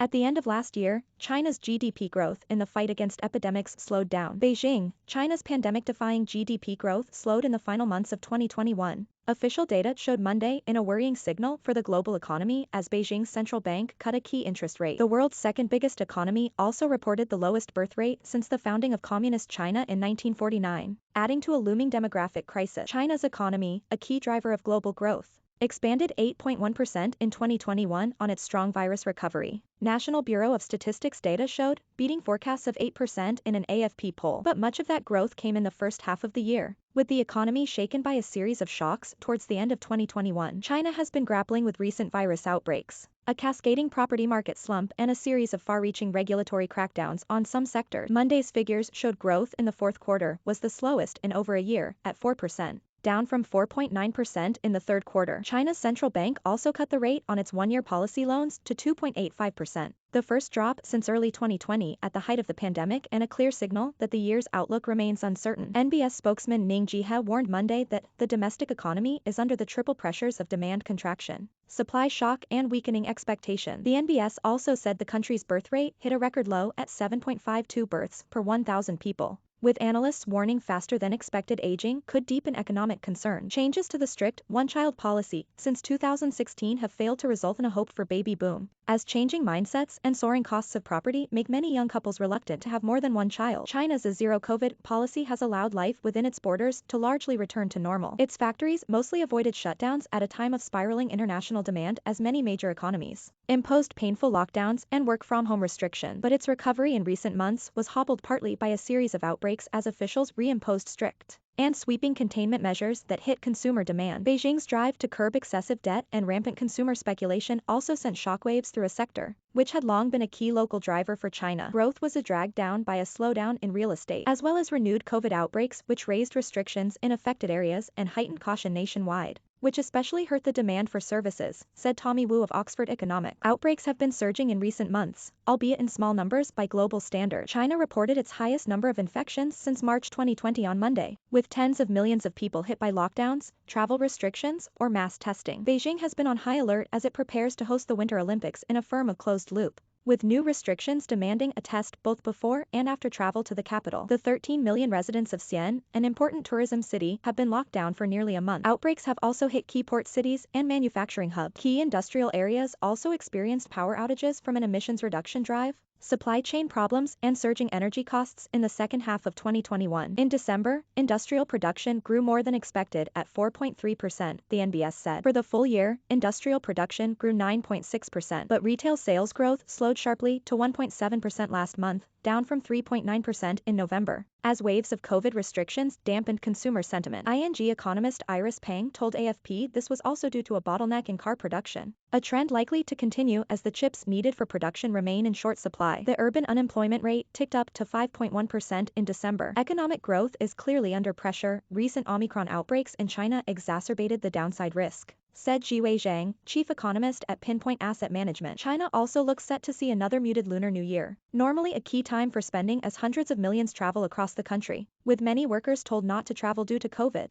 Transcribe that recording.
At the end of last year, China's GDP growth in the fight against epidemics slowed down. Beijing, China's pandemic-defying GDP growth slowed in the final months of 2021. Official data showed Monday in a worrying signal for the global economy as Beijing's central bank cut a key interest rate. The world's second biggest economy also reported the lowest birth rate since the founding of Communist China in 1949, adding to a looming demographic crisis. China's economy, a key driver of global growth, expanded 8.1% in 2021 on its strong virus recovery. National Bureau of Statistics data showed, beating forecasts of 8% in an AFP poll. But much of that growth came in the first half of the year, with the economy shaken by a series of shocks towards the end of 2021. China has been grappling with recent virus outbreaks, a cascading property market slump, and a series of far-reaching regulatory crackdowns on some sectors. Monday's figures showed growth in the fourth quarter was the slowest in over a year, at 4%. Down from 4.9% in the third quarter. China's central bank also cut the rate on its one-year policy loans to 2.85%, the first drop since early 2020 at the height of the pandemic and a clear signal that the year's outlook remains uncertain. NBS spokesman Ning Jizhe warned Monday that the domestic economy is under the triple pressures of demand contraction, supply shock, and weakening expectation. The NBS also said the country's birth rate hit a record low at 7.52 births per 1,000 people, with analysts warning faster than expected aging could deepen economic concern. Changes to the strict one-child policy since 2016 have failed to result in a hope for baby boom, as changing mindsets and soaring costs of property make many young couples reluctant to have more than one child. China's zero-COVID policy has allowed life within its borders to largely return to normal. Its factories mostly avoided shutdowns at a time of spiraling international demand as many major economies imposed painful lockdowns and work-from-home restrictions. But its recovery in recent months was hobbled partly by a series of outbreaks as officials reimposed strict and sweeping containment measures that hit consumer demand. Beijing's drive to curb excessive debt and rampant consumer speculation also sent shockwaves through a sector which had long been a key local driver for China. Growth was dragged down by a slowdown in real estate, as well as renewed COVID outbreaks which raised restrictions in affected areas and heightened caution nationwide, which especially hurt the demand for services, said Tommy Wu of Oxford Economics. Outbreaks have been surging in recent months, albeit in small numbers by global standards. China reported its highest number of infections since March 2020 on Monday, with tens of millions of people hit by lockdowns, travel restrictions, or mass testing. Beijing has been on high alert as it prepares to host the Winter Olympics in a firm of closed loop, with new restrictions demanding a test both before and after travel to the capital. The 13 million residents of Xi'an, an important tourism city, have been locked down for nearly a month. Outbreaks have also hit key port cities and manufacturing hubs. Key industrial areas also experienced power outages from an emissions reduction drive, supply chain problems, and surging energy costs in the second half of 2021. In December, industrial production grew more than expected at 4.3%, the NBS said. For the full year, industrial production grew 9.6%, but retail sales growth slowed sharply to 1.7% last month, down from 3.9% in November, as waves of COVID restrictions dampened consumer sentiment. ING economist Iris Pang told AFP this was also due to a bottleneck in car production, a trend likely to continue as the chips needed for production remain in short supply. The urban unemployment rate ticked up to 5.1% in December. Economic growth is clearly under pressure. Recent Omicron outbreaks in China exacerbated the downside risk, said Jiwei Zhang, chief economist at Pinpoint Asset Management. China also looks set to see another muted Lunar New Year, normally a key time for spending as hundreds of millions travel across the country, with many workers told not to travel due to COVID.